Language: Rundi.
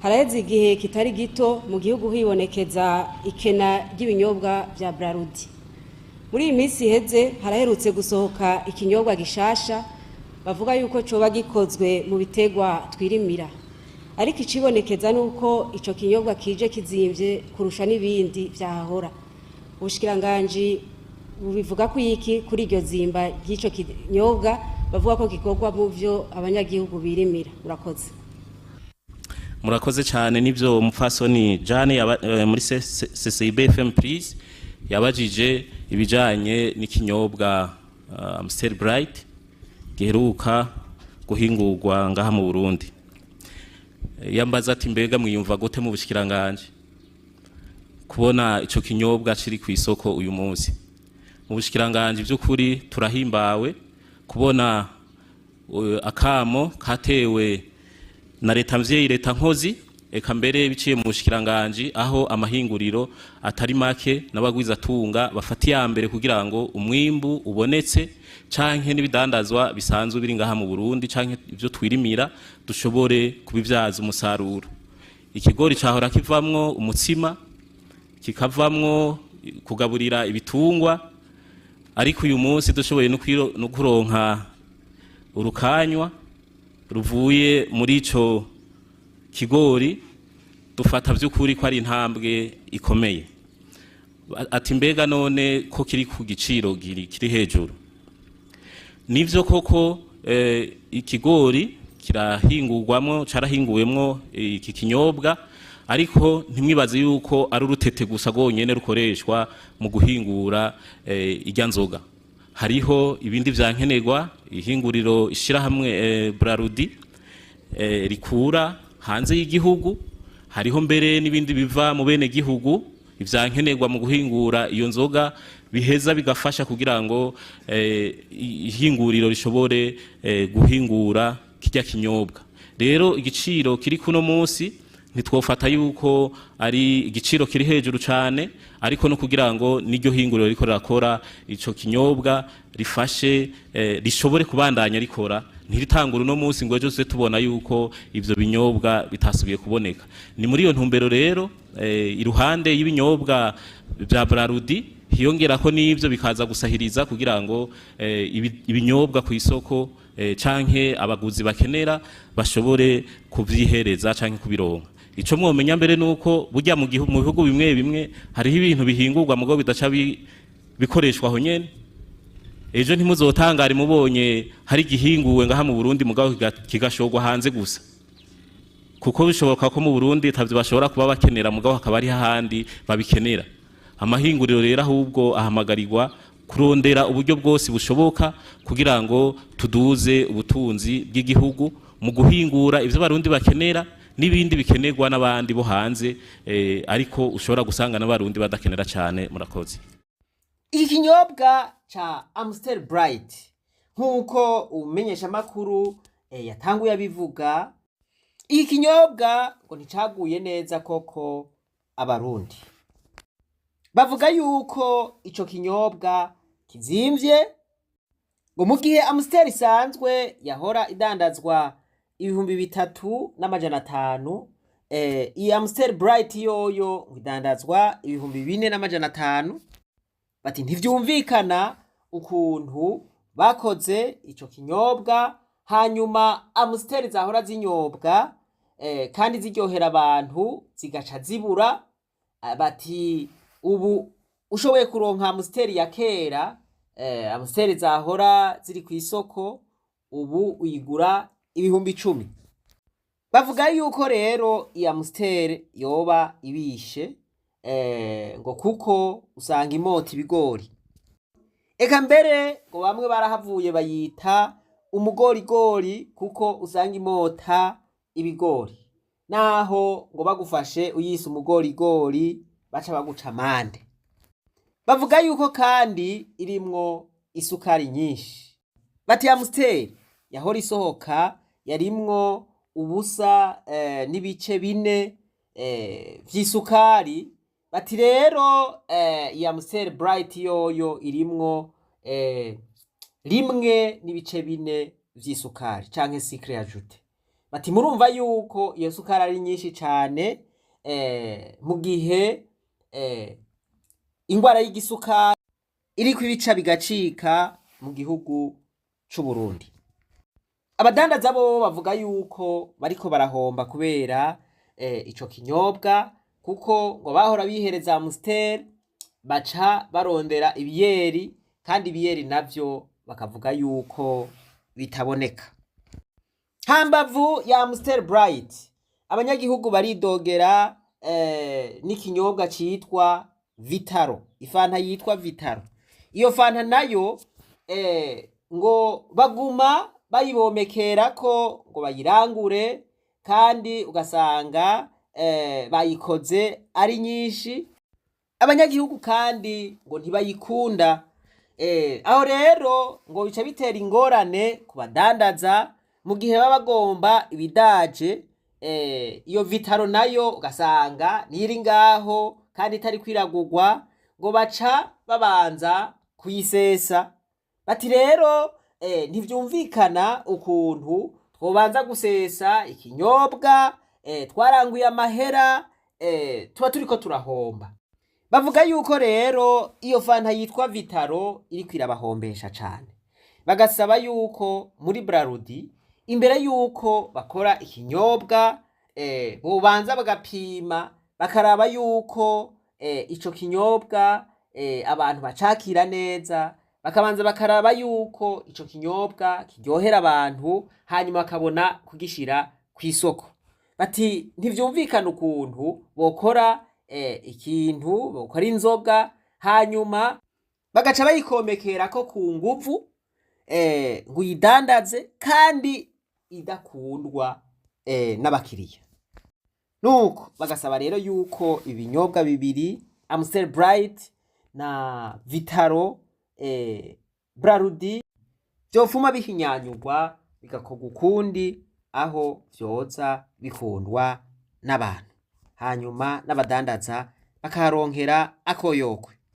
haraheze igihe kitari gito mu gihugu hibonekeza ikena ry'ibinyobwa bya Brarudi. Muri iyi minsi iheze haraherutse gusohoka ikinyobwa gishasha bavuga yuko coba gikozwe mu bitegwa twirimira, ariko icibonekeza nuko ico kinyobwa kije kizimvye kurusha n'ibindi vyahahora. Ubushikiranganji bubivuga ko iki kuri iryo zimba ry'ico kinyobwa bavuga ko gikorwa mu vyo abanyagihugu birimira. Murakoze cyane nivyo umupfasoni Jane muri CCB FM Please yabajije ibijanye n'ikinyobwa Amstel Bright giheruka guhingurwa ngaha mu Burundi. Yambaza ati mbega mwiyumva gute mu bushikiranganje kubona ico kinyobwa kiri ku isoko uyu munsi? Mu bushikiranganje by'ukuri turahimbawe kubona akamo katewe na leta mvyeyi leta nkozi eka mbere biciye mu bushikiranganje aho amahinguriro atari make n'abagwiza tunga bafati ya mbere kugira ngo umwimbu ubonetse canke n'ibidandazwa bisanzwe biri ngaha mu Burundi canke ivyo twirimira dushobore kubivyaza umusaruro. Ikigori cahora kivamwo umutsima kikavamwo kugaburira ibitungwa, ariko uyu munsi dushoboye no kuronka urukanywa ruvuye muri ico kigori, dufata vy'ukuri ko ari intambwe ikomeye. Ati mbega none ko kiri ku giciro kiri hejuru? Nivyo koko ikigori kirahingurwamwo carahinguwemwo iki kinyobwa, ariko ntimwibaze yuko ari urutete gusa gonyene rukoreshwa mu guhingura irya nzoga. Hariho ibindi vyankenerwa ihinguriro ishira hamwe Brarudi rikura hanze y'igihugu, hariho mbere n'ibindi biva mu Abenegihugu ivyankenerwa mu guhingura iyo nzoga biheza bigafasha kugira ngo ihinguriro rishobore guhingura kirya kinyobwa. Rero igiciro kiri kuno munsi ntitwofata yuko ari igiciro kiri hejuru cyane, ariko no kugira ngo niryo hinguriro riko rakora ico kinyobwa rifashe rishobore kubandanya rikora, ntiritangura no munsi ngo ejo tubona yuko ivyo binyobwa bitasubiye kuboneka. Ni muri iyo ntumbero rero iruhande y'ibinyobwa bya Brarudi hiyongera ko n'ivyo bikaza gusahiriza kugira ngo ibinyobwa ku isoko canke abaguzi bakenera bashobore kuvyihereza canke kubironka. Ico mwomenya mbere nuko burya mu bihugu bimwe bimwe hariho ibintu bihingurwa mugo bidaca bikoreshwa aho nyene. Ejo ntimuzotangare mubonye hari gihinguwe ngaha mu Burundi mugabo kigashogwa hanze gusa, kuko bishoboka ko mu Burundi tavyo bashobora kuba bakenera mugabo hakaba ari hahandi babikenera. Amahinguriro rero ahubwo ahamagarirwa kurondera uburyo bwose bushoboka kugira ngo tuduze ubutunzi bw'igihugu mu guhingura ivyo Barundi bakenera n'ibindi bikenerwa n'abandi bo hanze, ariko ushobora gusanga n'abarundi badakenera cyane. Murakoze. Iki kinyobwa cha Amstel Bright nkuko umenyesha makuru yatanguye abivuga, iki kinyobwa ngo nticaguye neza koko abarundi. Bavuga yuko ico kinyobwa kizimvye, ngo mu gihe Amstel isanzwe yahora idandazwa 3,500, iyi Amstel Bright yoyo idandazwa 4,500. Bati ntivyumvikana ukuntu bakoze ico kinyobwa hanyuma Amstel zahora zinyobwa kandi ziryohera abantu zigaca zibura. Bati ubu ushoboye kuronka Amstel ya kera, Amstel zahora ziri ku isoko ubu uyigura 10,000. Bavuga yuko rero iyi Amstel yoba ibishe ngo kuko usanga imota ibigori. Eka mbere ngo bamwe barahavuye bayita umugorigori kuko usanga imota ibigori, naho ngo bagufashe uyise umugorigori baca baguca amande. Bavuga yuko kandi irimwo isukari nyinshi. Bati Amstel yahora isohoka yarimwo ubusa n'ibice 4 vy'isukari. Bati rero iya Amstel Bright yoyo irimwo 1 n'ibice 4 vy'isukari canke sucre ajoute. bati murumva yuko iyo sukari ari nyinshi cyane mu gihe ingwara y'igisukari iri kwibica bigacika mu gihugu c'u Burundi. Abadandaza bo bavuga yuko bariko barahomba kubera ico kinyobwa, kuko ngo bahora bihereza Amstel baca barondera ibiyeri, kandi ibiyeri navyo bakavuga yuko bitaboneka. Hambavu ya Amstel Bright, abanyagihugu baridogera n'ikinyobwa citwa Vitaro, ifanta yitwa Vitaro. Iyo fanta nayo ngo baguma bayibomekera ko ngo bayirangure, kandi ugasanga bayikoze ari nyinshi, abanyagihugu kandi ngo ntibayikunda. Aho rero ngo bica bitera ingorane ku badandaza mu gihe baba bagomba ibidaje. Iyo Vitaro nayo ugasanga niri ngaho kandi itari kwiragurwa, ngo baca babanza kuyisesa. Bati rero ntivyumvikana ukuntu twobanza gusesa ikinyobwa twaranguye amahera tuba turiko turahomba. Bavuga yuko rero iyo fanta yitwa Vitaro iriko irabahombesha cane, bagasaba yuko muri Brarudi imbere yuko bakora ikinyobwa bobanza bagapima bakaraba yuko ico kinyobwa abantu bacakira neza, bakabanza bakaraba yuko ico kinyobwa kiryohera abantu, hanyuma bakabona kugishira kw'isoko. Bati ntivyumvikana ukuntu bokora ikintu, bokora inzoga hanyuma bagaca bayikomekera ko ku nguvu ngo uyidandaze kandi idakundwa n'abakiriya. Nuko bagasaba rero yuko ibinyobwa bibiri Amstel Bright na Vitaro Brarudi vyofuma bihinyanyurwa bigakorwa ukundi, aho vyoza bikundwa n'abantu, hanyuma n'abadandaza bakaronkera akoyokwe.